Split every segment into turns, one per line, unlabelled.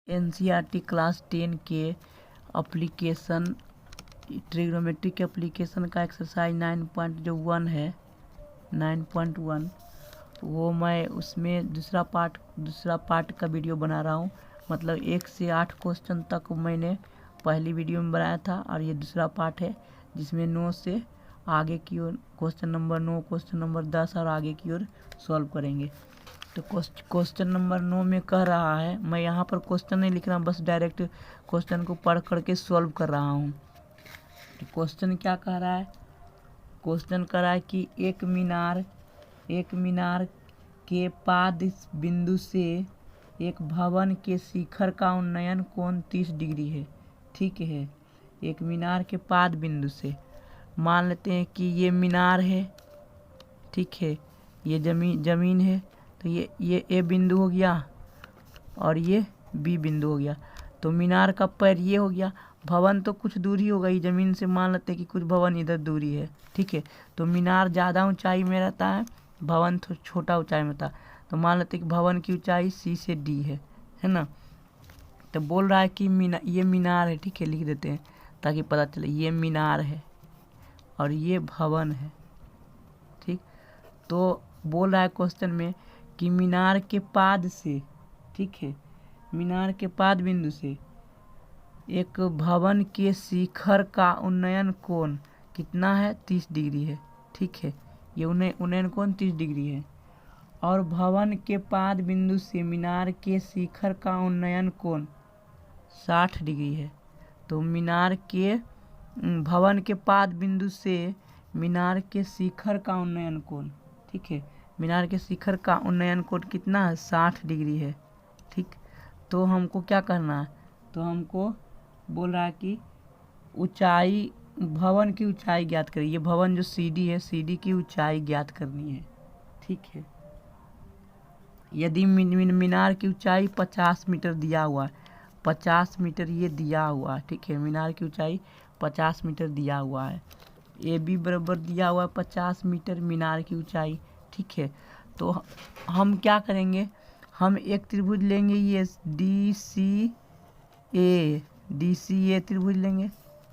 NCERT class 10 के application trigonometric application का exercise 9.1 है 9.1 वो मैं उसमें दूसरा पार्ट का वीडियो बना रहा हूँ। मतलब 1 से 8 क्वेश्चन तक मैंने पहली वीडियो में बनाया था और ये दूसरा पार्ट है जिसमें 9 से आगे की ओर क्वेश्चन नंबर 9, क्वेश्चन नंबर 10 और आगे की ओर सॉल्व करेंगे। तो क्वेश्चन नंबर 9 में कह रहा है, मैं यहाँ पर क्वेश्चन नहीं लिख रहा, बस डायरेक्ट क्वेश्चन को पढ़ करके सॉल्व कर रहा हूँ। तो क्वेश्चन क्या कह रहा है? क्वेश्चन कह रहा है कि एक मीनार के पाद बिंदु से एक भवन के शिखर का उन्नयन कोण 30 डिग्री है। ठीक है, एक मीनार के पाद बिंदु से मान लेते हैं कि ये मीनार है। ठीक है, ये जमीन है, तो ये ए बिंदु हो गया और ये बी बिंदु हो गया। तो मीनार का पैर ये हो गया। भवन तो कुछ दूरी होगा ही जमीन से, मान लेते हैं कि कुछ भवन इधर दूरी है। ठीक है, तो मीनार ज़्यादा ऊंचाई में रहता है, भवन तो छोटा ऊंचाई में रहता है। तो मान लेते हैं कि भवन की ऊंचाई सी से डी है ना। तो बोल रहा है कि ये मीनार है। ठीक है, लिख देते हैं ताकि पता चले ये मीनार है और ये भवन है। ठीक, तो बोल रहा है क्वेश्चन में कि मीनार के पाद से, ठीक है, मीनार के पाद बिंदु से एक भवन के शिखर का उन्नयन कोण कितना है? 30 डिग्री है। ठीक है, ये उन्नयन कोण 30 डिग्री है। और भवन के पाद बिंदु से मीनार के शिखर का उन्नयन कोण 60 डिग्री है। तो भवन के पाद बिंदु से मीनार के शिखर का उन्नयन कोण, ठीक है, मीनार के शिखर का उन्नयन कोण कितना है? 60 डिग्री है। ठीक, तो हमको क्या करना है? तो हमको बोल रहा है कि ऊंचाई, भवन की ऊंचाई ज्ञात करिए। ये भवन जो सीडी है, सीडी की ऊंचाई ज्ञात करनी है। ठीक है, यदि मीनार की ऊंचाई 50 मीटर दिया हुआ है, 50 मीटर ये दिया हुआ है। ठीक है, मीनार की ऊंचाई 50 मीटर दिया हुआ है। ए बी बराबर दिया हुआ है 50 मीटर मीनार की ऊंचाई। ठीक है, तो हम क्या करेंगे? हम एक त्रिभुज लेंगे, ये डी सी ए त्रिभुज लेंगे,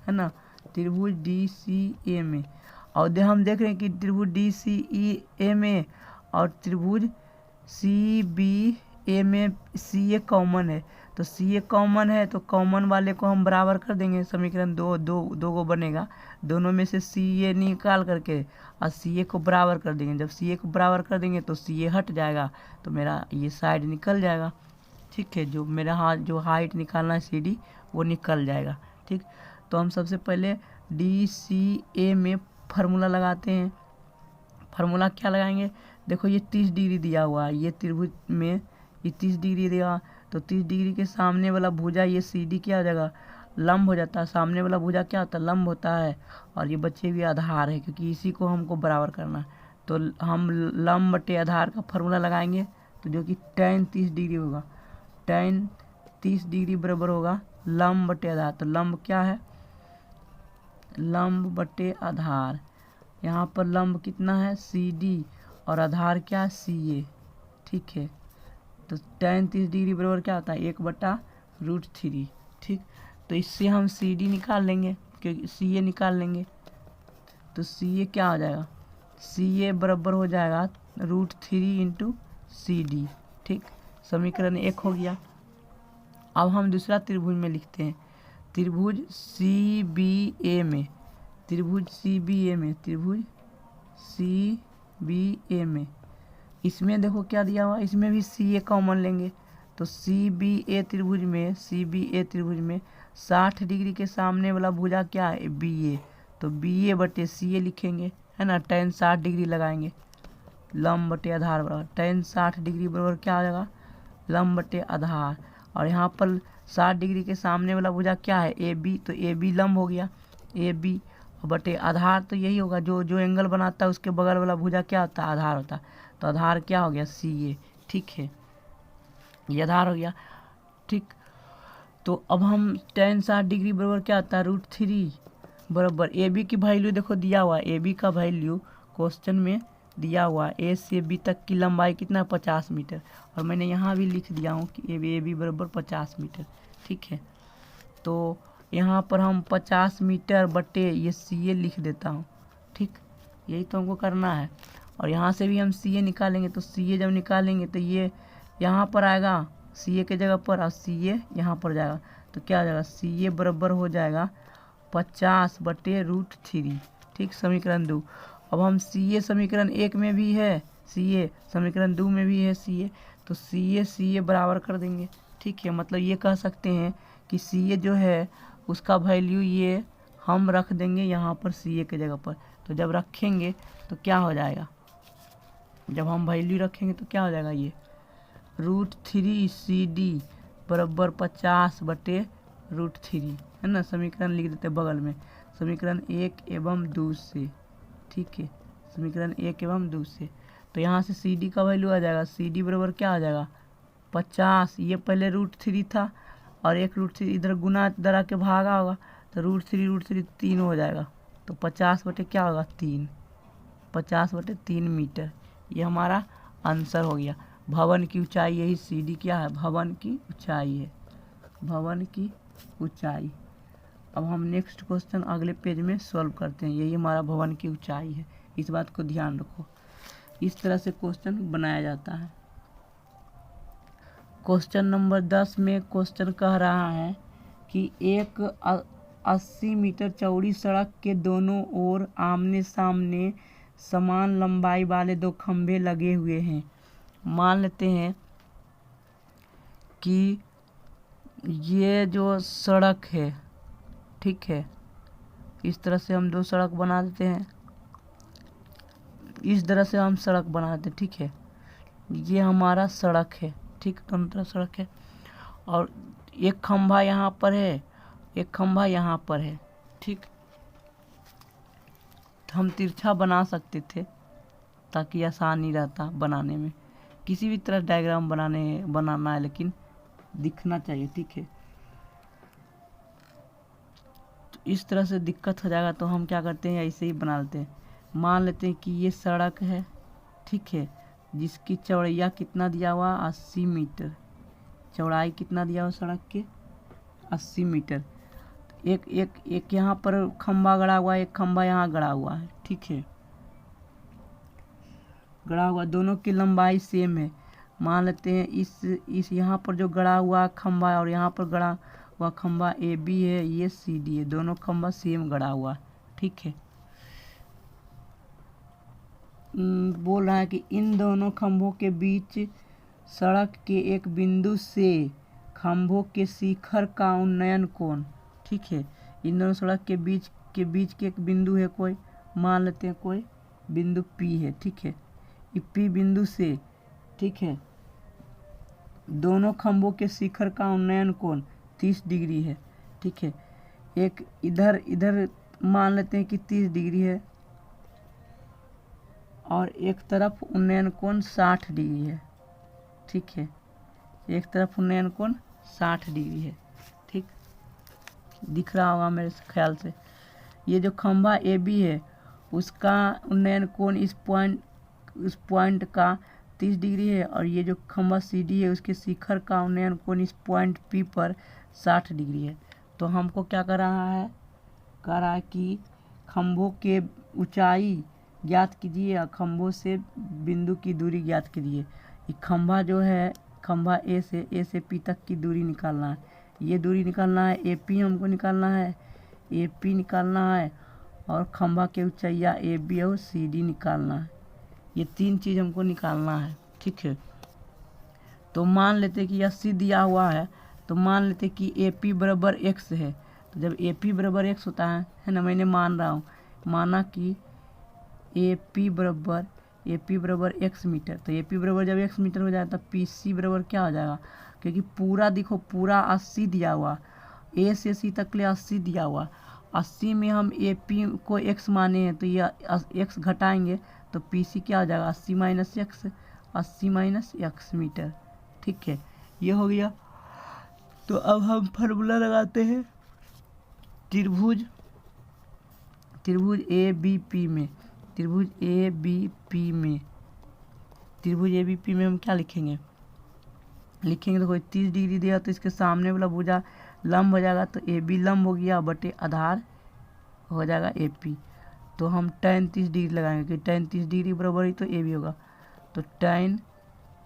है ना। त्रिभुज डी सी ए में, और हम देख रहे हैं कि त्रिभुज डी सी ए में और त्रिभुज सी बी ए में सी ए कॉमन है। तो सी ए कॉमन है तो कॉमन वाले को हम बराबर कर देंगे। समीकरण दो को बनेगा, दोनों में से सी ए निकाल करके और सी ए को बराबर कर देंगे। जब सी ए को बराबर कर देंगे तो सी ए हट जाएगा, तो मेरा ये साइड निकल जाएगा। ठीक है, जो मेरा जो हाइट निकालना है सी डी वो निकल जाएगा। ठीक, तो हम सबसे पहले डी सी ए में फार्मूला लगाते हैं। फार्मूला क्या लगाएंगे? देखो ये 30 डिग्री दिया हुआ है, ये त्रिभुज में ये 30 डिग्री दिया, तो 30 डिग्री के सामने वाला भुजा ये सी डी क्या हो जाएगा? लंब हो जाता है। सामने वाला भुजा क्या होता है? लंब होता है। और ये बचे हुए आधार है, क्योंकि इसी को हमको बराबर करना है। तो हम लंब बटे आधार का फार्मूला लगाएंगे, तो जो कि tan 30 डिग्री होगा। tan 30 डिग्री बराबर होगा लंब बटे आधार। तो लंब क्या है? लंब बटे आधार। यहाँ पर लंब कितना है? सी डी, और आधार क्या है? सी ए। ठीक है, तो tan 30 डिग्री बराबर क्या होता है? 1/√3। ठीक, तो इससे हम सी डी निकाल लेंगे, क्योंकि सी ए निकाल लेंगे। तो सी ए क्या हो जाएगा? सी ए बराबर हो जाएगा √3 इंटू सी डी। ठीक, समीकरण 1 हो गया। अब हम दूसरा त्रिभुज में लिखते हैं, त्रिभुज सी बी ए में, त्रिभुज सी बी ए में, त्रिभुज सी बी ए में, इसमें देखो क्या दिया हुआ, इसमें भी सी ए कॉमन लेंगे। तो सी बी ए त्रिभुज में, सी बी ए त्रिभुज में 60 डिग्री के सामने वाला भुजा क्या है? बी ए। तो बी ए बटे सी ए लिखेंगे, है ना। tan 60 डिग्री लगाएंगे, लंब बटे आधार बराबर tan 60 डिग्री बराबर क्या हो जाएगा? लंब बटे आधार। और यहाँ पर 60 डिग्री के सामने वाला भुजा क्या है? A B. तो ए बी लंब हो गया, ए बी बटे आधार। तो यही होगा, जो एंगल बनाता है उसके बगल वाला भुजा क्या होता है? आधार होता है। तो आधार क्या हो गया? सी ए। ठीक है, ये आधार हो गया। ठीक, तो अब हम tan 60 डिग्री बराबर क्या होता है? √3 बराबर ए बी की वैल्यू देखो दिया हुआ है। ए बी का वैल्यू क्वेश्चन में दिया हुआ है ए से बी तक की लंबाई कितना 50 मीटर, और मैंने यहाँ भी लिख दिया हूँ कि ए बी बराबर 50 मीटर। ठीक है, तो यहाँ पर हम 50 मीटर बटे ये सी ए लिख देता हूँ। ठीक, यही तो हमको करना है। और यहाँ से भी हम सी ए निकालेंगे, तो सी ए जब निकालेंगे तो ये यहाँ पर आएगा सी ए के जगह पर, और सी ए यहाँ पर जाएगा, तो क्या हो जाएगा सी ए बराबर हो जाएगा 50/√3। ठीक, समीकरण 2। अब हम सी ए समीकरण 1 में भी है सी ए, समीकरण 2 में भी है सी ए, तो सी ए बराबर कर देंगे। ठीक है, मतलब ये कह सकते हैं कि सी ए जो है उसका वैल्यू ये हम रख देंगे यहाँ पर सी ए के जगह पर। तो जब रखेंगे तो क्या हो जाएगा, जब हम वैल्यू रखेंगे तो क्या हो जाएगा, ये √3 CD बराबर 50/√3 है ना। समीकरण लिख देते बगल में, समीकरण 1 एवं 2 से। ठीक है, समीकरण 1 एवं 2 से, तो यहाँ से CD का वैल्यू आ जाएगा, CD बराबर क्या आ जाएगा 50, ये पहले √3 था और एक √3 इधर गुना दरा के भागा होगा, तो √3 3 हो जाएगा, तो 50 क्या होगा 3, 50/3 मीटर। ये हमारा आंसर हो गया। भवन की ऊंचाई, यही CD क्या है, भवन की ऊंचाई है, भवन की ऊंचाई। अब हम नेक्स्ट क्वेश्चन अगले पेज में सॉल्व करते हैं। यही हमारा भवन की ऊंचाई है, इस बात को ध्यान रखो। इस तरह से क्वेश्चन बनाया जाता है। क्वेश्चन नंबर 10 में क्वेश्चन कह रहा है कि एक 80 मीटर चौड़ी सड़क के दोनों ओर आमने सामने समान लंबाई वाले 2 खंभे लगे हुए हैं। मान लेते हैं कि ये जो सड़क है, ठीक है, इस तरह से हम 2 सड़क बना देते हैं, इस तरह से हम सड़क बना देते हैं। ठीक है, ये हमारा सड़क है, ठीक, दोनों तरफ सड़क है, और एक खंभा यहाँ पर है, एक खंभा यहाँ पर है। ठीक, हम तिरछा बना सकते थे ताकि आसानी रहता बनाने में, किसी भी तरह डायग्राम बनाना है लेकिन दिखना चाहिए। ठीक है, तो इस तरह से दिक्कत हो जाएगा, तो हम क्या करते हैं ऐसे ही बना लेते हैं। मान लेते हैं कि ये सड़क है, ठीक है, जिसकी चौड़ैया कितना दिया हुआ 80 मीटर, चौड़ाई कितना दिया हुआ सड़क के 80 मीटर। एक यहाँ पर खंभा गड़ा हुआ है, एक खंभा यहाँ गड़ा हुआ है। ठीक है, गड़ा हुआ, दोनों की लंबाई सेम है। मान लेते हैं इस यहाँ पर जो गड़ा हुआ खंभा है और यहाँ पर गड़ा हुआ खंभा AB है, ये CD है, दोनों खंभा सेम गड़ा हुआ है। ठीक है, बोल रहा है कि इन दोनों खंभों के बीच सड़क के एक बिंदु से खंभों के शिखर का उन्नयन कोण। ठीक है, इन दोनों सड़क के बीच के एक बिंदु है कोई, मान लेते हैं कोई बिंदु P है। ठीक है, P बिंदु से, ठीक है, दोनों खंभों के शिखर का उन्नयन कोण 30 डिग्री है। ठीक है, एक इधर मान लेते हैं कि 30 डिग्री है, और एक तरफ उन्नयन कोण 60 डिग्री है। ठीक है, एक तरफ उन्नयन कोण 60 डिग्री है। ठीक, दिख रहा होगा मेरे ख्याल से। ये जो खंभा AB है उसका उन्नयन कोण इस पॉइंट का 30 डिग्री है, और ये जो खंभा CD है उसके शिखर का उन्नयन कोण इस पॉइंट P पर 60 डिग्री है। तो हमको क्या कर रहा है, कह रहा है कि खंभों के ऊंचाई ज्ञात कीजिए और खंभों से बिंदु की दूरी ज्ञात कीजिए। ये खंभा जो है, खंभा A से P तक की दूरी निकालना है, ये दूरी निकालना है, AP हमको निकालना है, AP निकालना है, और खंभा के ऊंचाइया AB और CD निकालना है। ये 3 चीज़ हमको निकालना है। ठीक है, तो मान लेते कि 80 दिया हुआ है, तो मान लेते कि AP बराबर X है। तो जब AP बराबर X होता है ना, मैंने मान रहा हूँ, माना कि AP बराबर X मीटर, तो AP बराबर जब X मीटर हो जाता है तो PC बराबर क्या हो जाएगा, क्योंकि पूरा देखो पूरा 80 दिया हुआ, A से C तक ले 80 दिया हुआ, 80 में हम AP को X माने हैं तो ये X घटाएंगे तो PC क्या हो जाएगा 80 माइनस X मीटर। ठीक है, ये हो गया। तो अब हम फार्मूला लगाते हैं त्रिभुज ABP में। त्रिभुज ए बी पी में, त्रिभुज ए बी पी में हम क्या लिखेंगे, देखो 30 डिग्री दिया तो इसके सामने वाला भुजा लंब हो जाएगा, तो ए बी लंब हो गया बटे आधार हो जाएगा ए पी। तो हम tan 30 डिग्री लगाएंगे कि tan 30 डिग्री बराबर ही तो ए बी होगा, तो tan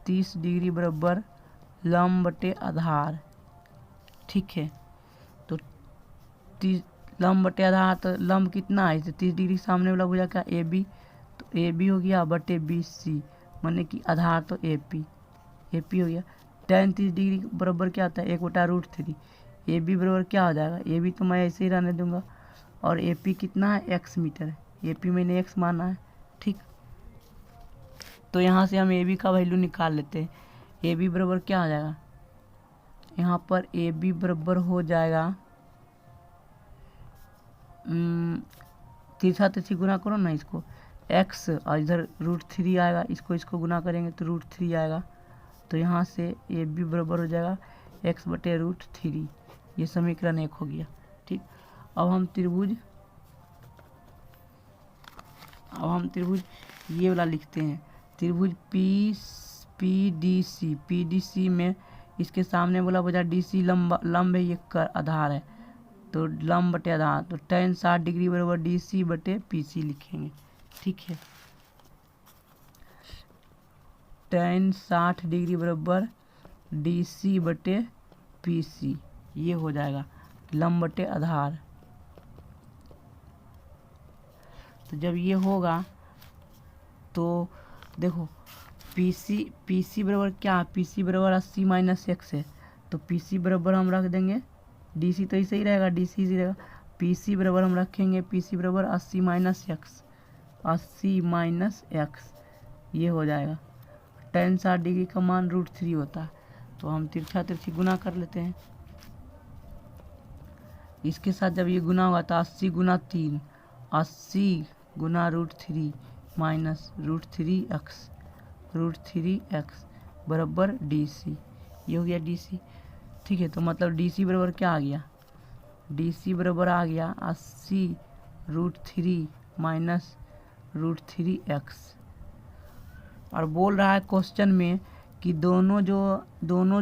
30 डिग्री बराबर लंब बटे आधार। ठीक है, तो 30 लंब बटे आधार, तो लंब कितना है, 30 डिग्री सामने वाला भुजा क्या ए बी, तो ए बी हो गया बटे बी सी, माने कि आधार तो ए पी हो गया। tan 30 डिग्री बराबर क्या आता है 1/√3। ए बी बराबर क्या हो जाएगा, ए बी तो मैं ऐसे ही रहने दूंगा, और ए पी कितना है x मीटर है, ए पी मैंने x माना है। ठीक, तो यहाँ से हम ए बी का वैल्यू निकाल लेते हैं। ए बी बराबर क्या हो जाएगा, यहाँ पर ए बी बराबर हो जाएगा तिरछा तिरछी गुना करो ना इसको, x और इधर √3 आएगा, इसको गुना करेंगे तो √3 आएगा। तो यहाँ से ए बी बराबर हो जाएगा x बटे √3। ये समीकरण 1 हो गया। ठीक, अब हम त्रिभुज ये वाला लिखते हैं, त्रिभुज पी डी सी में इसके सामने वाला भुजा डी सी लंब है, ये कर आधार है, तो लंब बटे आधार, तो tan 60 डिग्री बराबर डी सी बटे पी सी लिखेंगे। ठीक है, tan 60 डिग्री बराबर डी सी बटे पी सी, ये हो जाएगा लंब बटे आधार। तो जब ये होगा तो देखो पी सी बराबर क्या, पी सी बराबर 80 - x है, तो पी सी बराबर हम रख देंगे, डी सी तो ऐसे ही रहेगा, डी सी रहेगा, पी सी बराबर हम रखेंगे, पी सी बराबर 80 - x, ये हो जाएगा। tan 60 डिग्री का मान √3 होता है, तो हम तिरछा तिरछी गुना कर लेते हैं। इसके साथ जब ये गुना होगा तो 80 × 3, 80 गुना √3 माइनस √3x बराबर डी सी, ये हो गया डी सी। ठीक है, तो मतलब डी सी बराबर क्या आ गया, डी सी बराबर आ गया 80 √3 माइनस √3x। और बोल रहा है क्वेश्चन में कि दोनों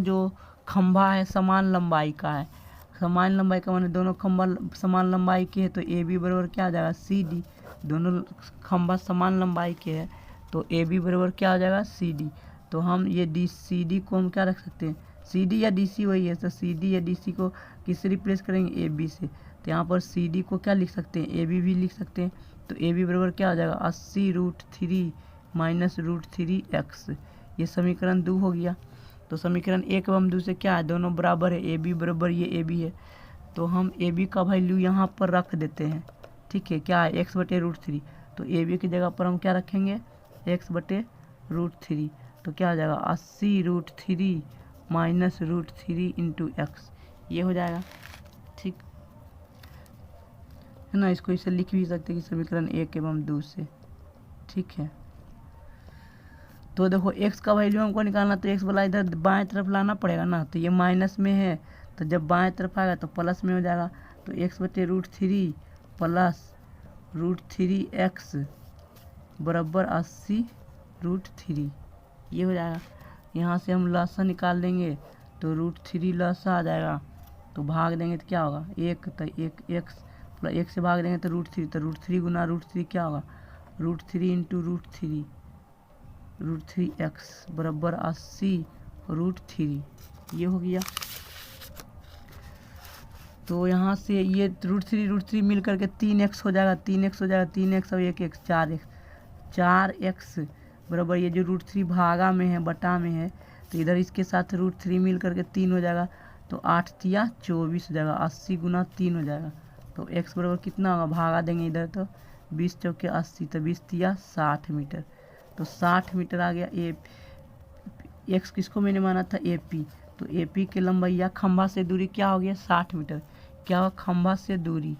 जो खंभा है समान लंबाई का है, समान लंबाई का माने दोनों खंभा समान लंबाई के है, तो ए बी बराबर क्या आ जाएगा सी डी, दोनों खंभा समान लंबाई के है, तो ए बी बराबर क्या आ जाएगा सी डी। तो हम ये डी सी डी को हम क्या रख सकते हैं, सी डी या डी सी वही है, तो सी डी या डी सी को किससे रिप्लेस करेंगे, ए बी से, तो यहाँ पर सी डी को क्या लिख सकते हैं, ए बी भी लिख सकते हैं। तो ए बी बराबर क्या आ जाएगा 80 √3 माइनस √3x, ये समीकरण 2 हो गया। तो समीकरण 1 एवं 2 से क्या है, दोनों बराबर है, ए बी बराबर ये ए बी है, तो हम ए बी का वैल्यू यहाँ पर रख देते हैं। ठीक है, क्या है x बटे √3, तो ए बी की जगह पर हम क्या रखेंगे x बटे √3, तो क्या हो जाएगा 80 √3 माइनस √3 इंटू x, ये हो जाएगा। ठीक है ना, इसको इसे लिख भी सकते हैं कि समीकरण 1 एवं 2 से। ठीक है, तो देखो x का वैल्यू हमको निकालना, तो x वाला इधर बाएं तरफ लाना पड़ेगा ना, तो ये माइनस में है, तो जब बाएं तरफ आएगा तो प्लस में हो जाएगा, तो x बटे √3 प्लस √3x बराबर 80 √3, ये हो जाएगा। यहाँ से हम लसा निकाल देंगे, तो √3 लसा आ जाएगा, तो भाग देंगे तो क्या होगा 1, तो 1 प्लस 1 से भाग देंगे तो √3, तो √3 गुना √3 क्या होगा √3 इंटू √3x बराबर 80 √3, ये हो गया। तो यहाँ से ये √3 मिल करके 3x हो जाएगा, 3x और 1x 4x बराबर ये जो √3 भागा में है बटा में है, तो इधर इसके साथ √3 मिल करके 3 हो जाएगा, तो 8 तिया 24 हो जाएगा, 80 गुना 3 हो जाएगा, तो x बराबर कितना होगा, भागा देंगे इधर तो 20 चौके 80, तो 20 तिया 60 मीटर, तो 60 मीटर आ गया। x किसको मैंने माना था ए पी, तो ए पी के लंबाई खंभा से दूरी क्या हो गया 60 मीटर, क्या हुआ खंभा से दूरी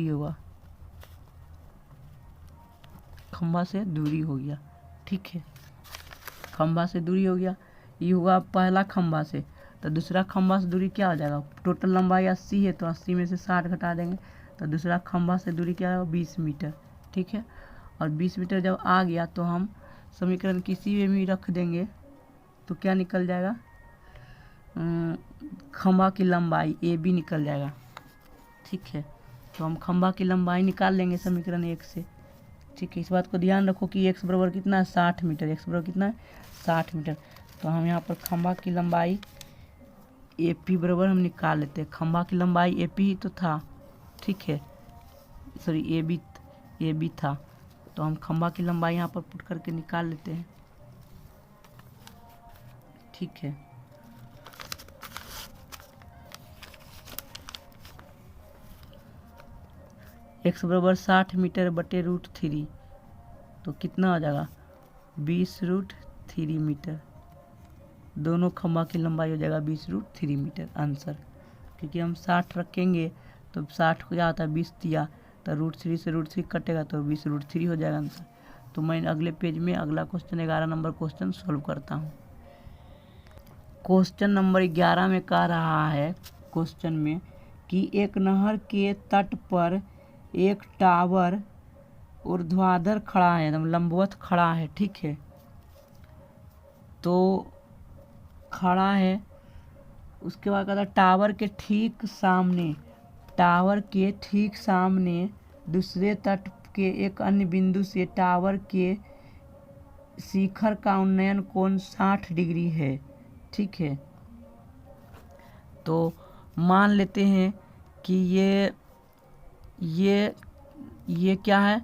होगा, खंभा से दूरी हो गया। ठीक है, खंभा से दूरी हो गया, ये हुआ पहला खंभा से, तो दूसरा खंभा से दूरी क्या हो जाएगा, टोटल लंबाई 80 है, तो 80 में से 60 घटा देंगे तो दूसरा खंभा से दूरी क्या है 20 मीटर, ठीक है। और 20 मीटर जब आ गया तो हम समीकरण किसी में भी रख देंगे तो क्या निकल जाएगा, खंभा की लंबाई ए बी निकल जाएगा, ठीक है। तो हम खंभा की लंबाई निकाल लेंगे समीकरण 1 से, ठीक है। इस बात को ध्यान रखो कि x बराबर कितना है 60 मीटर, x बराबर कितना है 60 मीटर। तो हम यहाँ पर खंभा की लंबाई ए पी बराबर हम निकाल लेते हैं। खंभा की लंबाई ए पी ही तो था, ठीक है, सॉरी ए बी था। तो हम खंभा की लंबाई यहाँ पर पुट करके निकाल लेते हैं, ठीक है। x बराबर 60 मीटर बटे √3, तो कितना हो जाएगा 20√3 मीटर। दोनों खंभा की लंबाई हो जाएगा 20√3 मीटर आंसर। क्योंकि हम 60 रखेंगे तो 60 को क्या होता है 20 दिया, तो √3 से √3 कटेगा तो 20√3 हो जाएगा आंसर। तो मैं अगले पेज में अगला क्वेश्चन 11 नंबर क्वेश्चन सॉल्व करता हूँ। क्वेश्चन नंबर 11 में कह रहा है क्वेश्चन में कि एक नहर के तट पर एक टावर ऊर्ध्वाधर खड़ा है, एकदम लंबवत खड़ा है, ठीक है। तो खड़ा है, उसके बाद कहता टावर के ठीक सामने दूसरे तट के एक अन्य बिंदु से टावर के शिखर का उन्नयन कोण 60 डिग्री है, ठीक है। तो मान लेते हैं कि ये क्या है,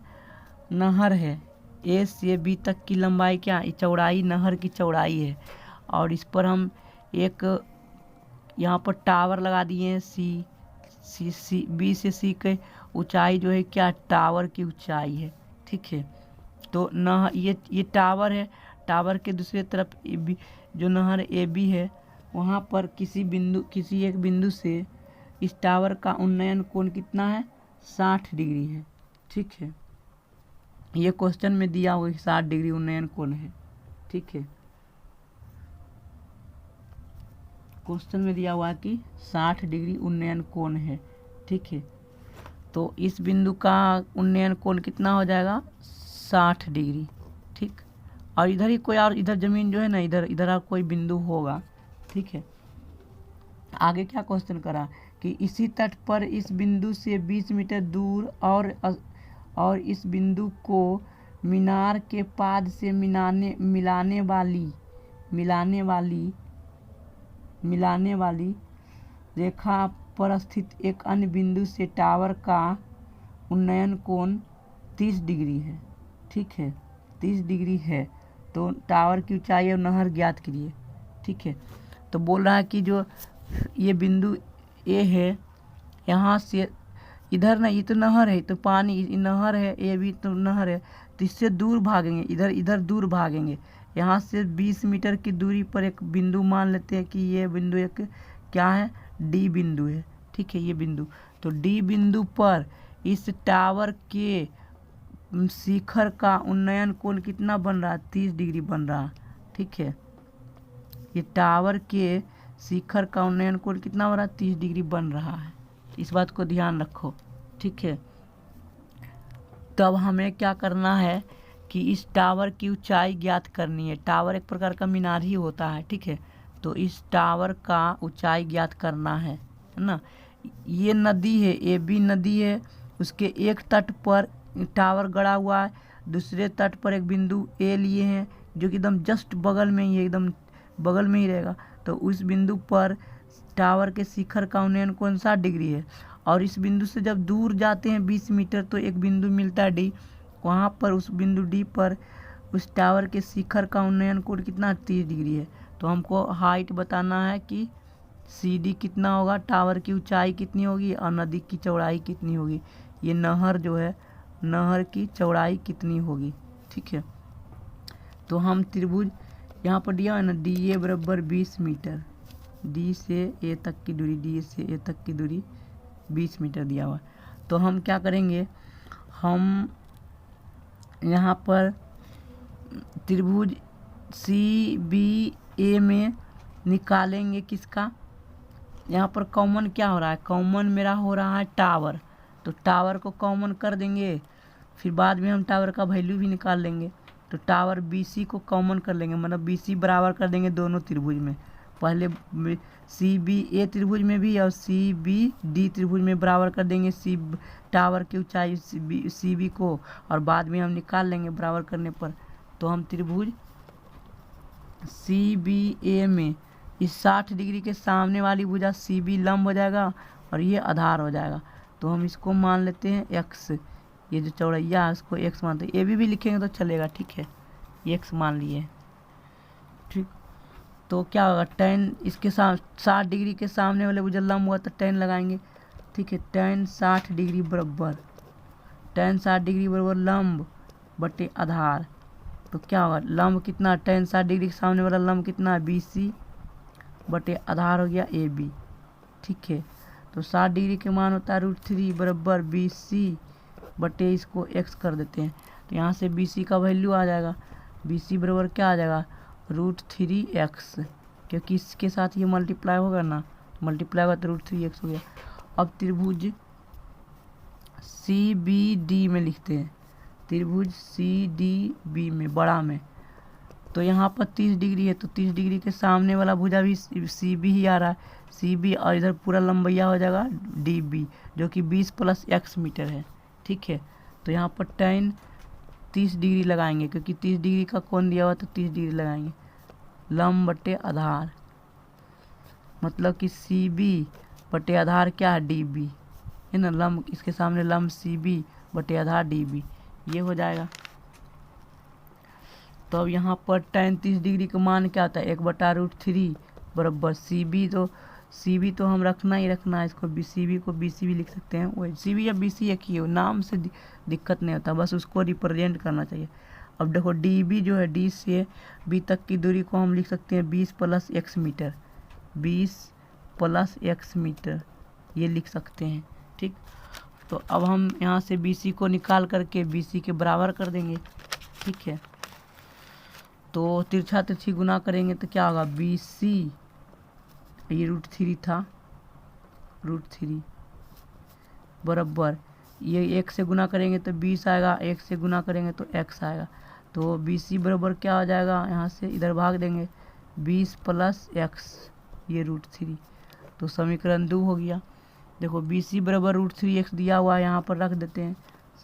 नहर है। ए से बी तक की लंबाई क्या, चौड़ाई नहर की चौड़ाई है। और इस पर हम एक यहाँ पर टावर लगा दिए हैं सी बी से सी के ऊंचाई जो है क्या, टावर की ऊंचाई है, ठीक है। तो ये टावर है, टावर के दूसरी तरफ जो नहर ए बी है, वहाँ पर किसी एक बिंदु से इस टावर का उन्नयन कोण कितना है 60 डिग्री है, ठीक है। ये क्वेश्चन में दिया हुआ 60 डिग्री उन्नयन कोण है, ठीक है। क्वेश्चन में दिया हुआ है कि 60 डिग्री उन्नयन कोण है, ठीक है। तो इस बिंदु का उन्नयन कोण कितना हो जाएगा 60 डिग्री, ठीक। और इधर ही कोई और इधर जमीन जो है ना, इधर कोई बिंदु होगा, ठीक है। आगे क्या क्वेश्चन करा कि इसी तट पर इस बिंदु से 20 मीटर दूर और इस बिंदु को मीनार के पाद से मिलाने वाली रेखा पर स्थित एक अन्य बिंदु से टावर का उन्नयन कोण 30 डिग्री है, ठीक है, 30 डिग्री है। तो टावर की ऊंचाई और नहर ज्ञात कीजिए, ठीक है। तो बोल रहा है कि जो ये बिंदु ए है, यहाँ से इधर ना, ये तो नहर है, तो पानी नहर है, ए भी तो नहर है, तो इससे दूर भागेंगे, इधर दूर भागेंगे। यहाँ से 20 मीटर की दूरी पर एक बिंदु मान लेते हैं कि ये बिंदु एक क्या है, डी बिंदु है, ठीक है, ये बिंदु। तो डी बिंदु पर इस टावर के शिखर का उन्नयन कोण कितना बन रहा है 30 डिग्री बन रहा है, ठीक है। ये टावर के शिखर का उन्नयन कोण कितना हो रहा है 30 डिग्री बन रहा है, इस बात को ध्यान रखो, ठीक है। तब हमें क्या करना है कि इस टावर की ऊंचाई ज्ञात करनी है। टावर एक प्रकार का मीनार ही होता है, ठीक है। तो इस टावर का ऊंचाई ज्ञात करना है ना। ये नदी है, ए बी नदी है, उसके एक तट पर टावर गड़ा हुआ है, दूसरे तट पर एक बिंदु ए लिए हैं जो कि एकदम जस्ट बगल में ही है, एकदम बगल में ही रहेगा। तो उस बिंदु पर टावर के शिखर का उन्नयन कोण 60 डिग्री है। और इस बिंदु से जब दूर जाते हैं 20 मीटर तो एक बिंदु मिलता है डी, वहाँ पर उस बिंदु डी पर उस टावर के शिखर का उन्नयन कोण कितना 30 डिग्री है। तो हमको हाइट बताना है कि सी डी कितना होगा, टावर की ऊंचाई कितनी होगी और नदी की चौड़ाई कितनी होगी, ये नहर जो है नहर की चौड़ाई कितनी होगी, ठीक है। तो हम त्रिभुज यहाँ पर दिया है ना, डी ए बराबर 20 मीटर, डी से ए तक की दूरी, डी से ए तक की दूरी 20 मीटर दिया हुआ। तो हम क्या करेंगे, हम यहाँ पर त्रिभुज सी बी ए में निकालेंगे किसका, यहाँ पर कॉमन क्या हो रहा है, कॉमन मेरा हो रहा है टावर, तो टावर को कॉमन कर देंगे, फिर बाद में हम टावर का वैल्यू भी निकाल लेंगे। तो टावर BC को कॉमन कर लेंगे, मतलब BC बराबर कर देंगे दोनों त्रिभुज में, पहले CBA त्रिभुज में भी और CBD त्रिभुज में बराबर कर देंगे टावर की ऊंचाई CB को, और बाद में हम निकाल लेंगे बराबर करने पर। तो हम त्रिभुज CBA में इस 60 डिग्री के सामने वाली भुजा CB लंब हो जाएगा और ये आधार हो जाएगा। तो हम इसको मान लेते हैं x, ये जो चौड़ैया है उसको x मानते हैं। AB भी लिखेंगे तो चलेगा, ठीक है, ये x मान लिए, ठीक। तो क्या होगा, tan इसके साथ 60 डिग्री के सामने वाले भुजा लंब हुआ तो tan लगाएंगे, ठीक है। tan 60 डिग्री बराबर लंब बटे आधार। तो क्या होगा, लंब कितना, tan 60 डिग्री के सामने वाला लंब कितना है BC बटे आधार हो गया AB, ठीक है। तो 60 डिग्री के मान होता है √3 बराबर BC बटे इसको x कर देते हैं। तो यहाँ से BC का वैल्यू आ जाएगा, BC बराबर क्या आ जाएगा √3x, क्योंकि इसके साथ ये मल्टीप्लाई होगा ना, मल्टीप्लाई होगा तो √3x हो गया। अब त्रिभुज CBD में लिखते हैं, त्रिभुज CDB में बड़ा में, तो यहाँ पर 30 डिग्री है, तो 30 डिग्री के सामने वाला भुजा भी CB ही आ रहा है, CB, और इधर पूरा लंबैया हो जाएगा DB जो कि 20 + x मीटर है, ठीक है। तो यहाँ पर tan 30 डिग्री लगाएंगे, क्योंकि 30 डिग्री का कोण दिया हुआ तो 30 डिग्री लगाएंगे, लंब बटे आधार, मतलब कि CB बटे आधार क्या है DB है ना, लंब इसके सामने लंब CB बटे आधार DB, ये हो जाएगा। तो अब यहाँ पर tan 30 डिग्री का मान क्या होता है 1/√3 बराबर CB तो हम रखना ही रखना है, इसको CB को BC भी लिख सकते हैं, वही CB या BC एक ही हो, नाम से दिक्कत नहीं होता, बस उसको रिप्रेजेंट करना चाहिए। अब देखो DB जो है D से B तक की दूरी को हम लिख सकते हैं 20 + x मीटर, 20 + x मीटर, ये लिख सकते हैं, ठीक। तो अब हम यहाँ से BC को निकाल करके BC के बराबर कर देंगे, ठीक है। तो तिरछा तिरछी गुना करेंगे तो क्या होगा, BC, ये √3 था, √3 बराबर, ये 1 से गुना करेंगे तो 20 आएगा, 1 से गुना करेंगे तो x आएगा। तो BC बराबर क्या हो जाएगा, यहाँ से इधर भाग देंगे 20 + x, ये √3, तो समीकरण 2 हो गया। देखो BC बराबर √3x दिया हुआ है, यहाँ पर रख देते हैं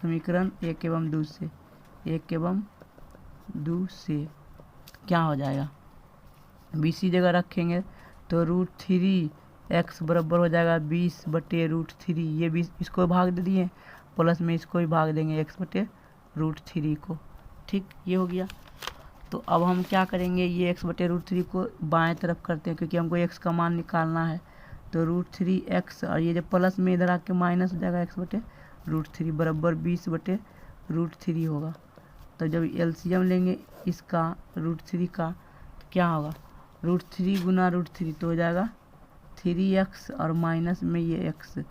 समीकरण 1 एवं 2 से, 1 एवं 2 से क्या हो जाएगा, BC जगह रखेंगे तो √3x बराबर हो जाएगा 20 बटे √3, ये 20 इसको भाग दे दिए, प्लस में इसको भी भाग देंगे x बटे √3 को, ठीक, ये हो गया। तो अब हम क्या करेंगे, ये x बटे √3 को बाएं तरफ करते हैं, क्योंकि हमको x का मान निकालना है। तो √3x, और ये जब प्लस में इधर आके माइनस हो जाएगा x बटे √3 बराबर 20 बटे √3 होगा। तो जब LCM लेंगे इसका √3 का तो क्या होगा, √3 गुना √3 तो हो जाएगा 3x, और माइनस में ये x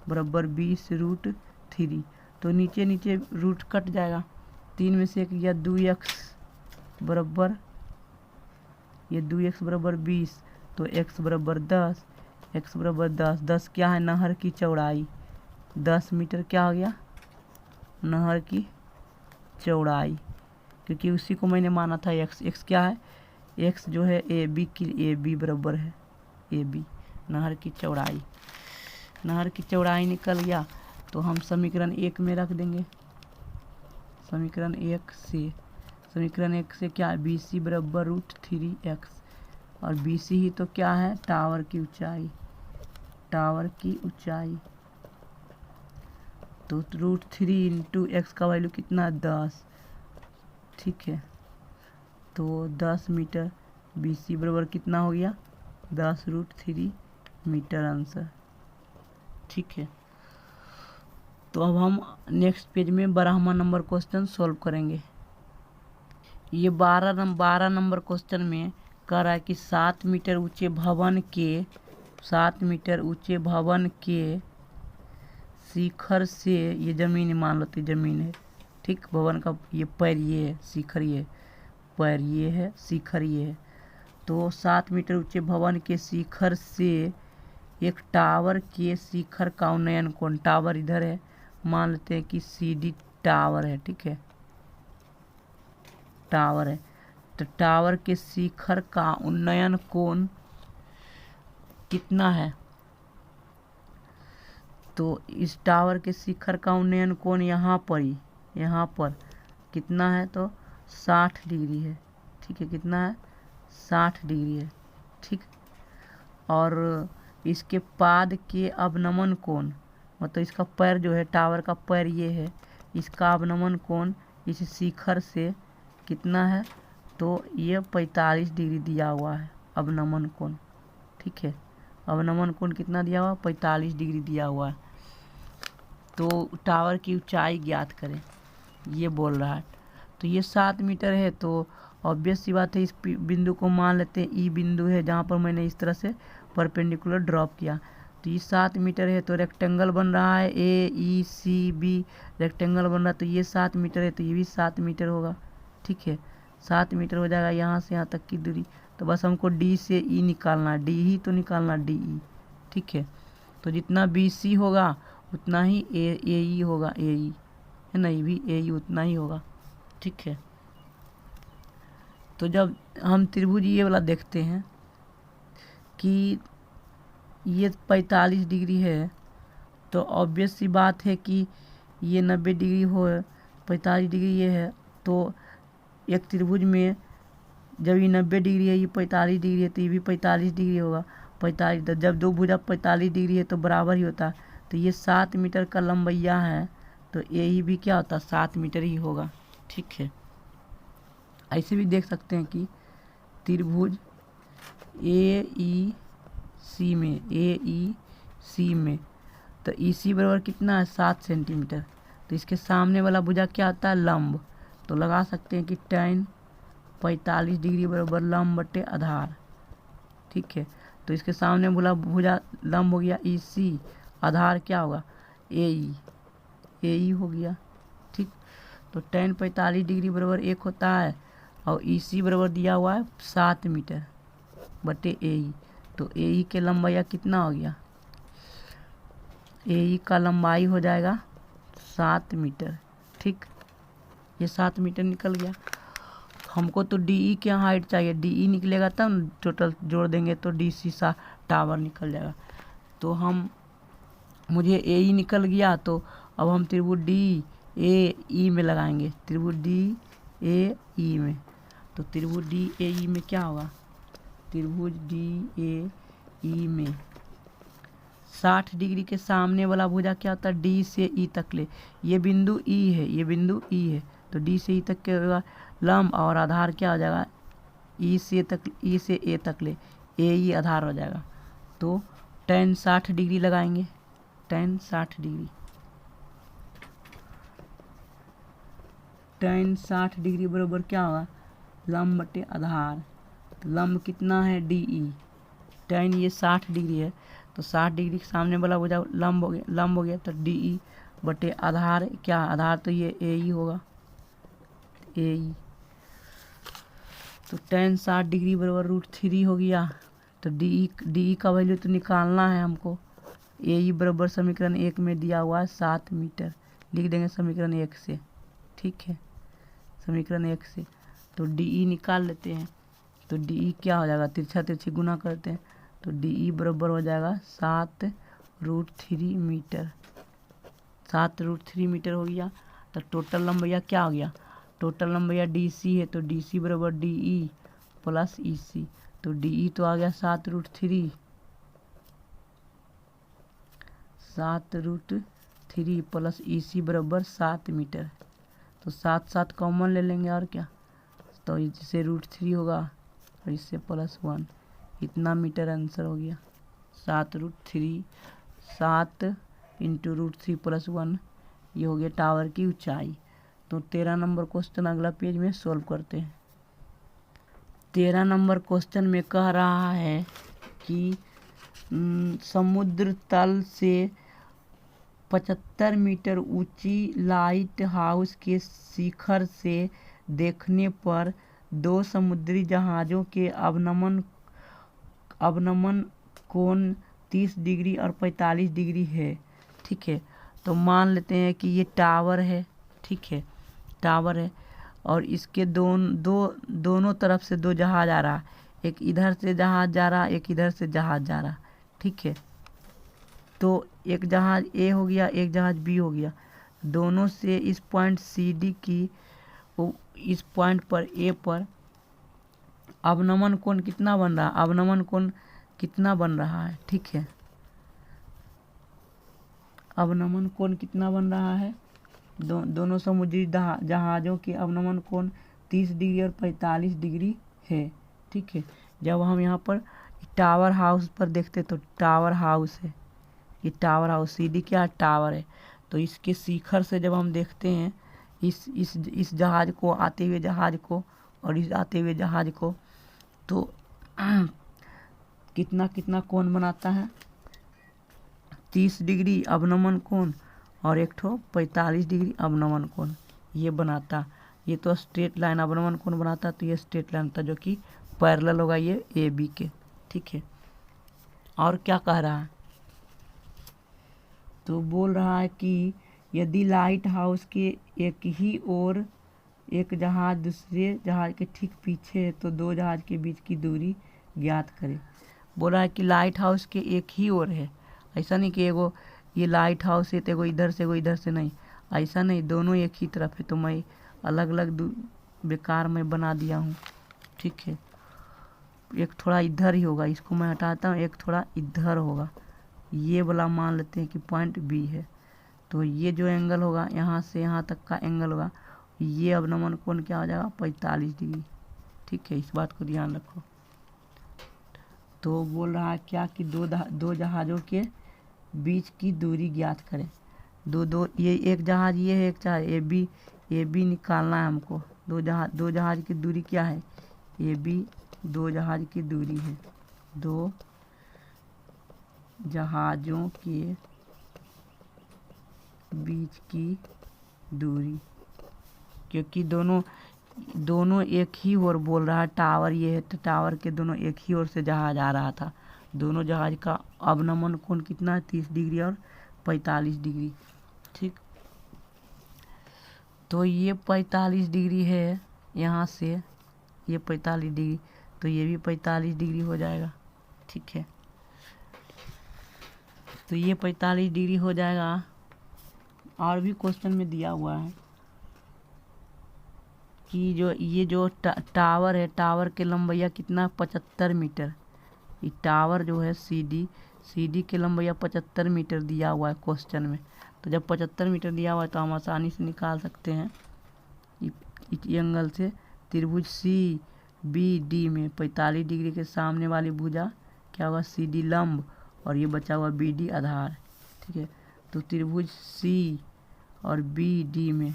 बराबर 20 √3। तो नीचे नीचे रूट कट जाएगा, 3 में से 1 या 2x बराबर, ये 2x बराबर 20, तो x बराबर 10, x बराबर 10, 10 क्या है, नहर की चौड़ाई, 10 मीटर क्या हो गया, नहर की चौड़ाई, क्योंकि उसी को मैंने माना था x क्या है, x जो है AB बराबर है AB, नहर की चौड़ाई, नहर की चौड़ाई निकल गया। तो हम समीकरण 1 में रख देंगे, समीकरण 1 से क्या है, BC बराबर √3x, और BC ही तो क्या है, टावर की ऊंचाई, तो √3 × x का वैल्यू कितना, 10, ठीक है। तो 10 मीटर, BC बराबर कितना हो गया, 10 √3 मीटर आंसर, ठीक है। तो अब हम नेक्स्ट पेज में 12वां नंबर क्वेश्चन सॉल्व करेंगे। ये 12 नंबर क्वेश्चन में कह रहा है कि 7 मीटर ऊंचे भवन के शिखर से, ये जमीन मान लो तो जमीन है, ठीक, भवन का ये पैर ये है, शिखर ये पैर ये है, शिखर ये है। तो 7 मीटर ऊंचे भवन के शिखर से एक टावर के शिखर का उन्नयन कोण, टावर इधर है मान लेते हैं कि CD टावर है, ठीक है, टावर है। तो टावर के शिखर का उन्नयन कोण कितना है? तो इस टावर के शिखर का उन्नयन कोण यहाँ पर कितना है? तो 60 डिग्री है, ठीक है। कितना है? 60 डिग्री है, ठीक। और इसके पाद के अवनमन कोण, मतलब इसका पैर जो है, टावर का पैर ये है, इसका अवनमन कोण इस शिखर से कितना है? तो ये 45 डिग्री दिया हुआ है अवनमन कोण, ठीक है। अवनमन कोण कितना दिया हुआ? 45 डिग्री दिया हुआ है। तो टावर की ऊंचाई ज्ञात करें, ये बोल रहा है। तो ये 7 मीटर है, तो ऑब्वियस सी बात है, इस बिंदु को मान लेते हैं ई बिंदु है, जहाँ पर मैंने इस तरह से परपेंडिकुलर ड्रॉप किया। तो ये 7 मीटर है, तो रेक्टेंगल बन रहा है AECB, रेक्टेंगल बन रहा है। तो ये 7 मीटर है, तो ये भी 7 मीटर होगा, ठीक है। 7 मीटर हो जाएगा यहाँ से यहाँ तक की दूरी। तो बस हमको D से E निकालना, D ही तो निकालना, DE, ठीक है। तो जितना BC होगा उतना ही AE होगा, AE है ना, ये भी AE उतना ही होगा, ठीक है। तो जब हम त्रिभुज ये वाला देखते हैं कि ये 45 डिग्री है, तो ऑब्वियस सी बात है कि ये 90 डिग्री हो, 45 डिग्री ये है। तो एक त्रिभुज में जब ये 90 डिग्री है, ये 45 डिग्री है, तो ये भी 45 डिग्री होगा। 45, जब दो भुजा 45 डिग्री है तो बराबर ही होता है। तो ये 7 मीटर का लंबैया है, तो AE भी क्या होता है? 7 मीटर ही होगा, ठीक है। ऐसे भी देख सकते हैं कि त्रिभुज AEC में तो EC बराबर कितना है? 7 सेंटीमीटर। तो इसके सामने वाला भुजा क्या आता है? लंब। तो लगा सकते हैं कि tan 45 डिग्री बराबर लंब बटे आधार, ठीक है। तो इसके सामने बोला भुजा लंब हो गया EC, आधार क्या होगा? AE हो गया, ठीक। तो tan 45 डिग्री बराबर 1 होता है, और EC बराबर दिया हुआ है 7 मीटर बटे AE। तो AE के लंबाई कितना हो गया? AE का लंबाई हो जाएगा 7 मीटर, ठीक। ये 7 मीटर निकल गया। हमको तो DE की हाइट चाहिए, DE निकलेगा तब टोटल जोड़ देंगे तो DC सा टावर निकल जाएगा। तो मुझे AE निकल गया, तो अब हम त्रिभुज DAE में लगाएंगे, त्रिभुज DAE में। तो त्रिभुज DAE में क्या होगा? त्रिभुज DAE में 60 डिग्री के सामने वाला भुजा क्या होता है? D से E तक ले। ये बिंदु E है, ये बिंदु E है, तो D से E तक के होगा लंब, और आधार क्या हो जाएगा? E से A तक ले, AE आधार हो जाएगा। तो tan 60 डिग्री लगाएंगे, tan 60 डिग्री, tan 60 डिग्री बराबर क्या होगा? लंब बटे आधार। तो लंब कितना है? DE। tan ये 60 डिग्री है, तो 60 डिग्री के सामने वाला भुजा लंब हो गया, तो DE बटे आधार क्या? आधार तो ये AE होगा, AE। तो tan 60 डिग्री बराबर √3 हो गया। तो DE का वैल्यू तो निकालना है हमको। AE बराबर समीकरण 1 में दिया हुआ है 7 मीटर, लिख देंगे समीकरण 1 से, ठीक है, समीकरण 1 से। तो DE निकाल लेते हैं। तो DE क्या हो जाएगा? तिरछा तिरछी गुना करते हैं, तो DE बराबर हो जाएगा 7√3 मीटर, 7√3 मीटर हो गया। तो टोटल लंबाई क्या हो गया? टोटल लंबाई DC है, तो DC बराबर DE प्लस EC। तो DE तो आ गया 7√3, 7√3 प्लस EC बराबर 7 मीटर। तो 7 कॉमन ले लेंगे, और क्या, तो इससे √3 होगा और इससे +1, इतना मीटर आंसर हो गया। 7√3, 7 इंटू √3 + 1, ये हो गया टावर की ऊंचाई। तो 13 नंबर क्वेश्चन अगला पेज में सोल्व करते हैं। 13 नंबर क्वेश्चन में कह रहा है कि समुद्र तल से 75 मीटर ऊंची लाइट हाउस के शिखर से देखने पर 2 समुद्री जहाज़ों के अवनमन कोण 30 डिग्री और 45 डिग्री है, ठीक है। तो मान लेते हैं कि ये टावर है, ठीक है, टावर है, और इसके दोनों तरफ से दो जहाज आ रहा, एक इधर से जहाज जा रहा, एक इधर से जहाज जा रहा, ठीक है। तो एक जहाज ए हो गया, एक जहाज बी हो गया, दोनों से इस पॉइंट सी डी की इस पॉइंट पर ए पर अवनमन कोण कितना बन रहा है, अवनमन कोण कितना बन रहा है, ठीक है, अवनमन कोण कितना बन रहा है, दोनों समुद्री जहाज़ों के अवनमन कोण 30 डिग्री और 45 डिग्री है, ठीक है। जब हम यहाँ पर टावर हाउस पर देखते तो टावर हाउस है, ये टावर हाउस, सीडी क्या टावर है, तो इसके शिखर से जब हम देखते हैं इस जहाज़ को, आते हुए जहाज़ को और इस आते हुए जहाज़ को, तो कितना कितना कोण बनाता है, 30 डिग्री अवनमन कोण और एक ठो 45 डिग्री अवनमन कोण ये बनाता। ये तो स्ट्रेट लाइन अवनमन कोण बनाता, तो ये स्ट्रेट लाइन था जो कि पैरेलल होगा ये ए बी के, ठीक है। और क्या कह रहा है, तो बोल रहा है कि यदि लाइट हाउस के एक ही ओर एक जहाज दूसरे जहाज के ठीक पीछे है तो दो जहाज के बीच की दूरी ज्ञात करें। बोल रहा है कि लाइट हाउस के एक ही ओर है, ऐसा नहीं कि एगो ये लाइट हाउस है तो एगो इधर से एगो इधर से, नहीं, ऐसा नहीं, दोनों एक ही तरफ है। तो मैं अलग अलग बेकार में बना दिया हूँ, ठीक है। एक थोड़ा इधर ही होगा, इसको मैं हटाता हूँ, एक थोड़ा इधर होगा, ये वाला मान लेते हैं कि पॉइंट बी है। तो ये जो एंगल होगा यहाँ से यहाँ तक का एंगल होगा, ये अवनमन कोण क्या हो जाएगा, 45 डिग्री, ठीक है, इस बात को ध्यान रखो। तो बोल रहा है क्या कि दो जहाज़ों के बीच की दूरी ज्ञात करें। दो ये एक जहाज ये है, एक जहाज ए बी निकालना है हमको। दो जहाज की दूरी क्या है, ए बी, दो जहाज की दूरी है, दो जहाज़ों के बीच की दूरी, क्योंकि दोनों एक ही ओर बोल रहा है, टावर ये है तो टावर के दोनों एक ही ओर से जहाज आ रहा था, दोनों जहाज का अवनमन कोण कितना है, 30 डिग्री और 45 डिग्री, ठीक। तो ये 45 डिग्री है यहाँ से, ये 45 डिग्री, तो ये भी 45 डिग्री हो जाएगा, ठीक है। तो ये 45 डिग्री हो जाएगा। और भी क्वेश्चन में दिया हुआ है कि ये जो टावर है, टावर के लंबैया कितना, 75 मीटर। ये टावर जो है सीडी के लंबैया 75 मीटर दिया हुआ है क्वेश्चन में। तो जब 75 मीटर दिया हुआ है तो हम आसानी से निकाल सकते हैं इस एंगल से। त्रिभुज सी बी डी में 45 डिग्री के सामने वाली भुजा क्या होगा, सी डी लंब, और ये बचा हुआ बी डी आधार, ठीक है। तो त्रिभुज सी और बी डी में,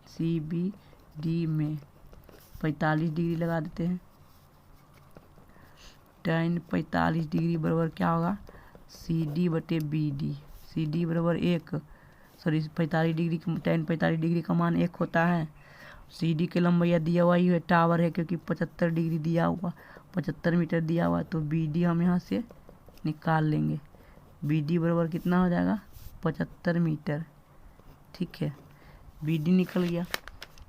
सी बी डी में 45 डिग्री लगा देते हैं। tan 45 डिग्री बराबर क्या होगा, सी डी बटे बी डी। सी डी बराबर 45 डिग्री tan 45 डिग्री का मान 1 होता है। सी डी के लंबैया दिया हुआ ही है, टावर है क्योंकि 75 डिग्री दिया हुआ, 75 मीटर दिया हुआ, तो बी डी हम यहाँ से निकाल लेंगे। बी डी बराबर कितना हो जाएगा, 75 मीटर, ठीक है, बी डी निकल गया।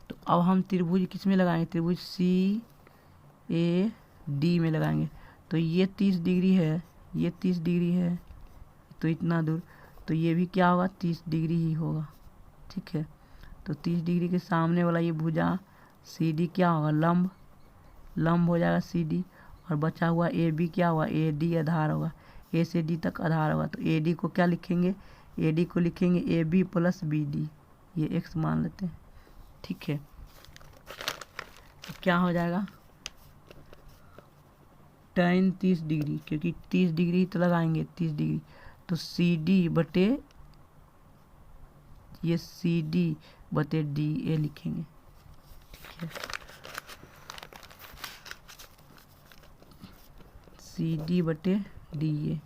तो अब हम त्रिभुज किस में लगाएंगे, त्रिभुज सी ए डी में लगाएंगे। तो ये 30 डिग्री है, ये 30 डिग्री है, तो इतना दूर, तो ये भी क्या होगा, 30 डिग्री ही होगा, ठीक है। तो 30 डिग्री के सामने वाला ये भुजा सी डी क्या होगा, लंब हो जाएगा सी डी, और बचा हुआ ए बी क्या हुआ, ए डी आधार होगा, ए से डी तक आधार होगा। तो ए डी को क्या लिखेंगे, ए डी को लिखेंगे A B plus B D, ये एक्स मान लेते हैं, ठीक है। तो क्या हो जाएगा, tan 30 डिग्री, क्योंकि 30 डिग्री तो लगाएंगे, 30 डिग्री, तो सी डी बटे ये सी डी बटे डी ए लिखेंगे, ठीक है। सी डी बटे डी ए,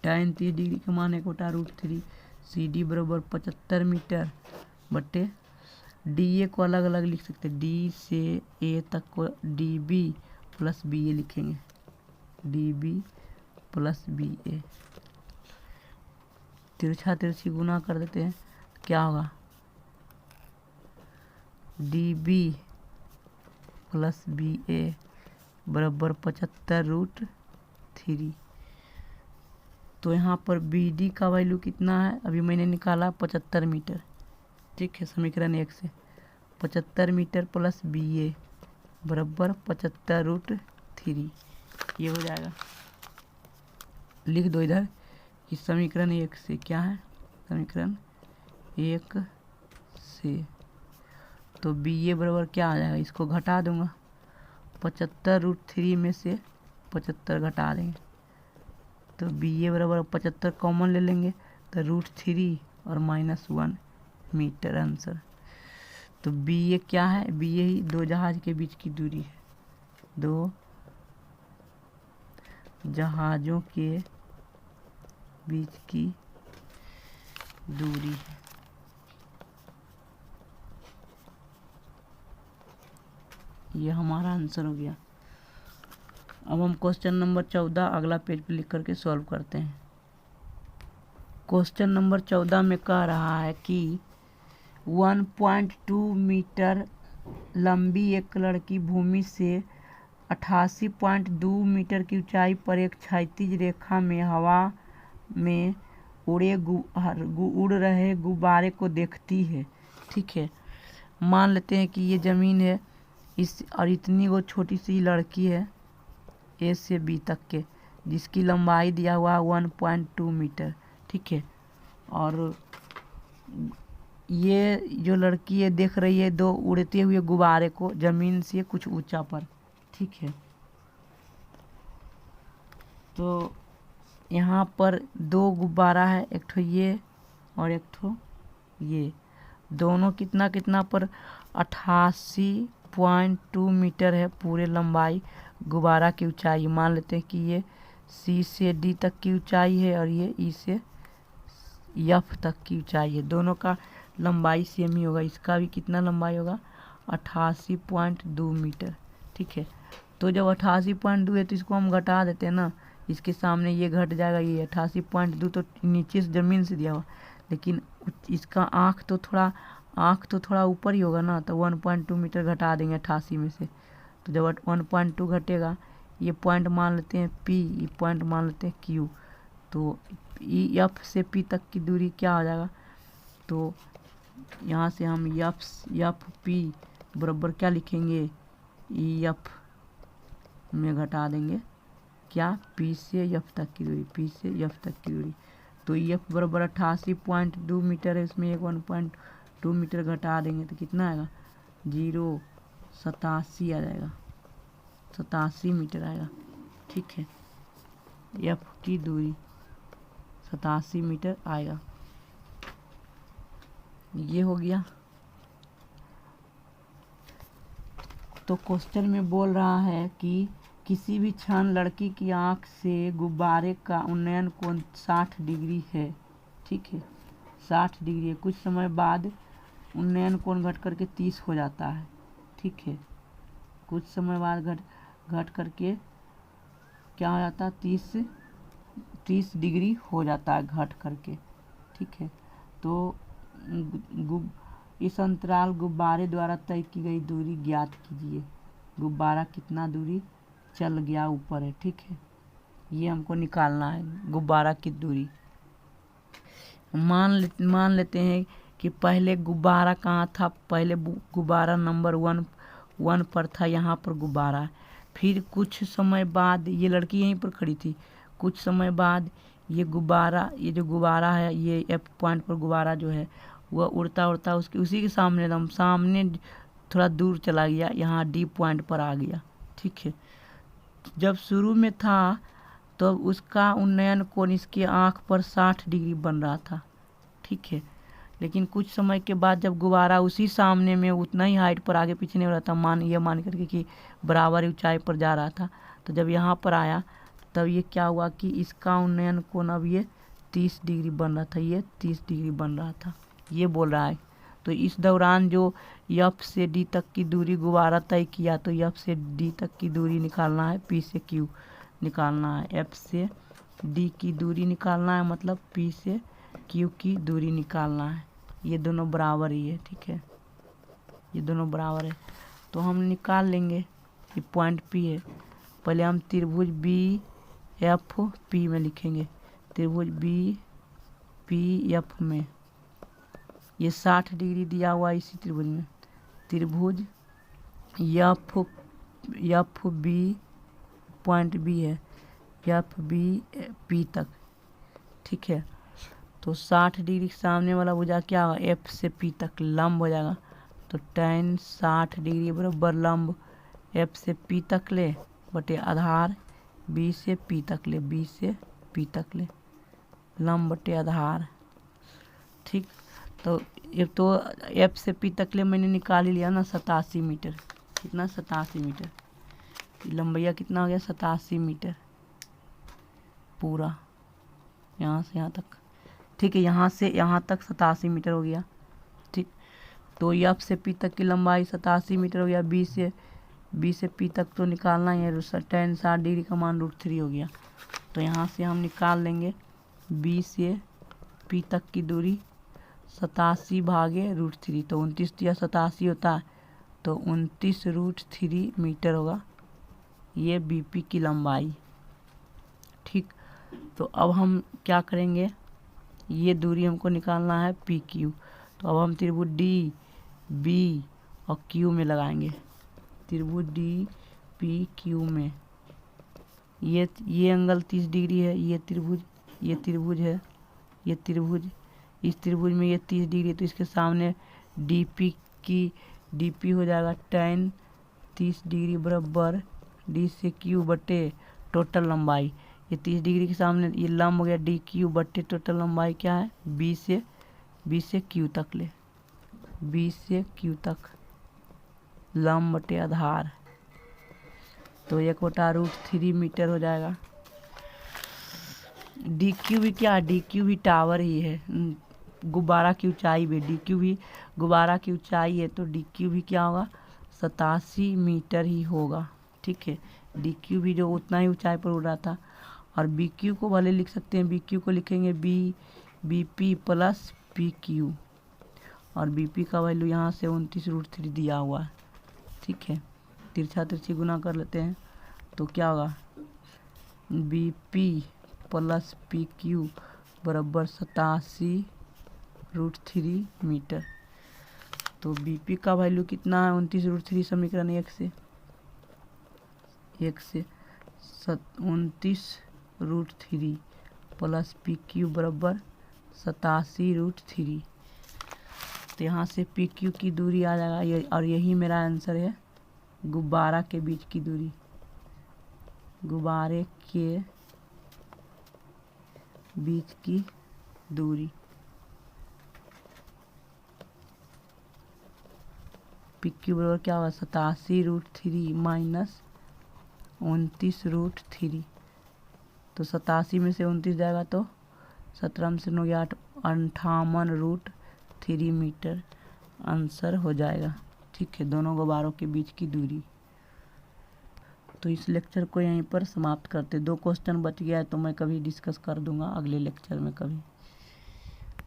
tan 30 डिग्री का मान 1/√3, सी डी बराबर 75 मीटर बटे डी ए को अलग अलग लिख सकते हैं, डी से ए तक को डी बी प्लस बी ए लिखेंगे, डी बी प्लस बी ए। तिरछा तिरछी गुना कर देते हैं, क्या होगा, DB प्लस BA बराबर 75√3। तो यहाँ पर BD का वैल्यू कितना है, अभी मैंने निकाला 75 मीटर। ठीक है, समीकरण 1 से 75 मीटर प्लस BA बराबर 75√3, ये हो जाएगा। लिख दो इधर कि समीकरण 1 से क्या है, समीकरण 1 से तो BA बराबर क्या आ जाएगा, इसको घटा दूंगा, 75√3 में से 75 घटा देंगे तो BA बराबर 75 कॉमन ले लेंगे तो √3 और -1 मीटर आंसर। तो BA क्या है, BA ही दो जहाज के बीच की दूरी है, दो जहाजों के बीच की दूरी है। ये हमारा आंसर हो गया। अब हम क्वेश्चन नंबर 14 अगला पेज पे लिख करके सॉल्व करते हैं। क्वेश्चन नंबर 14 में कह रहा है कि 1.2 मीटर लंबी एक लड़की भूमि से 88.2 मीटर की ऊंचाई पर एक क्षैतिज रेखा में हवा में उड़ रहे गुब्बारे को देखती है। ठीक है, मान लेते हैं कि ये ज़मीन है इस और इतनी वो छोटी सी लड़की है A से B तक के, जिसकी लंबाई दिया हुआ 1.2 मीटर। ठीक है, और ये जो लड़की है देख रही है दो उड़ते हुए गुब्बारे को ज़मीन से कुछ ऊंचा पर। ठीक है, तो यहाँ पर दो गुब्बारा है, एक ठो ये और एक ठो ये, दोनों कितना कितना पर 88.2 मीटर है पूरे लंबाई गुब्बारा की ऊंचाई। मान लेते हैं कि ये C से D तक की ऊंचाई है और ये E से F तक की ऊंचाई है। दोनों का लंबाई सेम ही होगा, इसका भी कितना लंबाई होगा 88.2 मीटर। ठीक है, तो जब 88.2 है तो इसको हम घटा देते हैं ना, इसके सामने ये घट जाएगा, ये 88.2 तो नीचे से ज़मीन से दिया हुआ, लेकिन इसका आँख तो थोड़ा ऊपर ही होगा ना, तो 1.2 मीटर घटा देंगे 88 में से। तो जब 1.2 घटेगा, ये पॉइंट मान लेते हैं P, ये पॉइंट मान लेते हैं Q, तो F से P तक की दूरी क्या हो जाएगा, तो यहाँ से हम FP बराबर क्या लिखेंगे, EF में घटा देंगे क्या, P से F तक की दूरी, P से F तक की दूरी। तो EF बराबर 88.2 मीटर है, इसमें एक 1.2 मीटर घटा देंगे तो कितना आएगा, 87 आ जाएगा, 87 मीटर आएगा। ठीक है, F की दूरी 87 मीटर आएगा, ये हो गया। तो क्वेश्चन में बोल रहा है कि किसी भी क्षण लड़की की आंख से गुब्बारे का उन्नयन कोण 60 डिग्री है। ठीक है, 60 डिग्री है, कुछ समय बाद उन्नयन कोण घट करके 30 हो जाता है। ठीक है, कुछ समय बाद घट करके क्या हो जाता है, 30 डिग्री हो जाता है घट करके। ठीक है, तो इस अंतराल गुब्बारे द्वारा तय की गई दूरी ज्ञात कीजिए। गुब्बारा कितना दूरी चल गया ऊपर है। ठीक है, ये हमको निकालना है गुब्बारा की दूरी। मान लेते हैं कि पहले गुब्बारा कहाँ था, पहले गुब्बारा नंबर 1 पर था, यहाँ पर गुब्बारा। फिर कुछ समय बाद ये लड़की यहीं पर खड़ी थी, कुछ समय बाद ये जो गुब्बारा है, ये F पॉइंट पर गुब्बारा जो है वह उड़ता उसी के सामने एकदम सामने थोड़ा दूर चला गया, यहाँ D पॉइंट पर आ गया। ठीक है, जब शुरू में था तो उसका उन्नयन कोण इसके आँख पर 60 डिग्री बन रहा था। ठीक है, लेकिन कुछ समय के बाद जब गुब्बारा उसी सामने में उतना ही हाइट पर आगे पीछे नहीं हो रहा था, मान करके कि बराबर ऊंचाई पर जा रहा था, तो जब यहाँ पर आया तब ये क्या हुआ कि इसका उन्नयन कोण अब ये 30 डिग्री बन रहा था, ये 30 डिग्री बन रहा था, ये बोल रहा है। तो इस दौरान जो F से D तक की दूरी गुब्बारा तय किया, तो F से D तक की दूरी निकालना है, P से Q निकालना है, F से D की दूरी निकालना है, मतलब P से क्यू की दूरी निकालना है। ये दोनों बराबर ही है, ठीक है, ये दोनों बराबर है तो हम निकाल लेंगे। ये पॉइंट पी है, पहले हम त्रिभुज बी एफ पी में लिखेंगे। त्रिभुज बी पी एफ में ये 60 डिग्री दिया हुआ है इसी त्रिभुज में। त्रिभुज एफ बी पॉइंट बी है, एफ बी पी तक, ठीक है। तो 60 डिग्री के सामने वाला भुजा क्या होगा, एफ से पी तक लंब हो जाएगा। तो tan 60 डिग्री बराबर लंब एफ से पी तक ले बटे आधार बी से पी तक ले, बी से पी तक ले, लंब बटे आधार, ठीक। तो एफ से पी तक ले मैंने निकाल ही लिया ना, 87 मीटर। कितना, 87 मीटर। लंबैया कितना हो गया, 87 मीटर पूरा, यहाँ से यहाँ तक, ठीक है। यहाँ से यहाँ तक 87 मीटर हो गया, ठीक। तो एफ से पी तक की लंबाई 87 मीटर हो गया। बी से पी तक तो निकालना ही है, tan 60 डिग्री का मान √3 हो गया। तो यहाँ से हम निकाल लेंगे बी से पी तक की दूरी 87 भागे √3, तो 29 या 87 होता है, तो 29 √3 मीटर होगा ये बीपी की लंबाई, ठीक। तो अब हम क्या करेंगे, ये दूरी हमको निकालना है पी क्यू। तो अब हम त्रिभुज डी बी और क्यू में लगाएंगे। त्रिभुज डी पी क्यू में ये एंगल 30 डिग्री है। ये त्रिभुज है, ये त्रिभुज, इस त्रिभुज में ये 30 डिग्री, तो इसके सामने डीपी हो जाएगा tan 30 डिग्री बराबर डी से क्यू बटे टोटल लंबाई। ये 30 डिग्री के सामने ये लंब हो गया डी क्यू बटे टोटल लंबाई क्या है, बी से क्यू तक ले, बी से क्यू तक लंब बटे आधार, तो 1/√3 मीटर हो जाएगा। डी क्यू भी क्या है, डी क्यू भी टावर ही है, गुब्बारा की ऊंचाई भी, डी क्यू भी गुब्बारा की ऊंचाई है, तो डी क्यू भी क्या होगा, 87 मीटर ही होगा, ठीक है। डी क्यू भी जो उतना ही ऊंचाई पर उड़ रहा था। और बी क्यू को भले लिख सकते हैं, बी क्यू को लिखेंगे B P plus P Q, और बी पी का वैल्यू यहाँ से 29 √3 दिया हुआ है, ठीक है। तिरछा तिरछी गुना कर लेते हैं तो क्या होगा, B P plus P Q बराबर 87 √3 मीटर। तो बी पी का वैल्यू कितना है, 29 √3, समीकरण 1 से 29 √3 प्लस पी क्यू बराबर 87 √3। तो यहाँ से पी क्यू की दूरी आ जाएगा ये, और यही मेरा आंसर है, गुब्बारा के बीच की दूरी, गुब्बारे के बीच की दूरी। पी क्यू बराबर क्या होगा, 87 √3 माइनस 29 √3, तो 87 में से 29 जाएगा तो 17 से 9 8 58 √3 मीटर आंसर हो जाएगा, ठीक है, दोनों गुब्बारों के बीच की दूरी। तो इस लेक्चर को यहीं पर समाप्त करते। 2 क्वेश्चन बच गया है तो मैं कभी डिस्कस कर दूंगा अगले लेक्चर में कभी।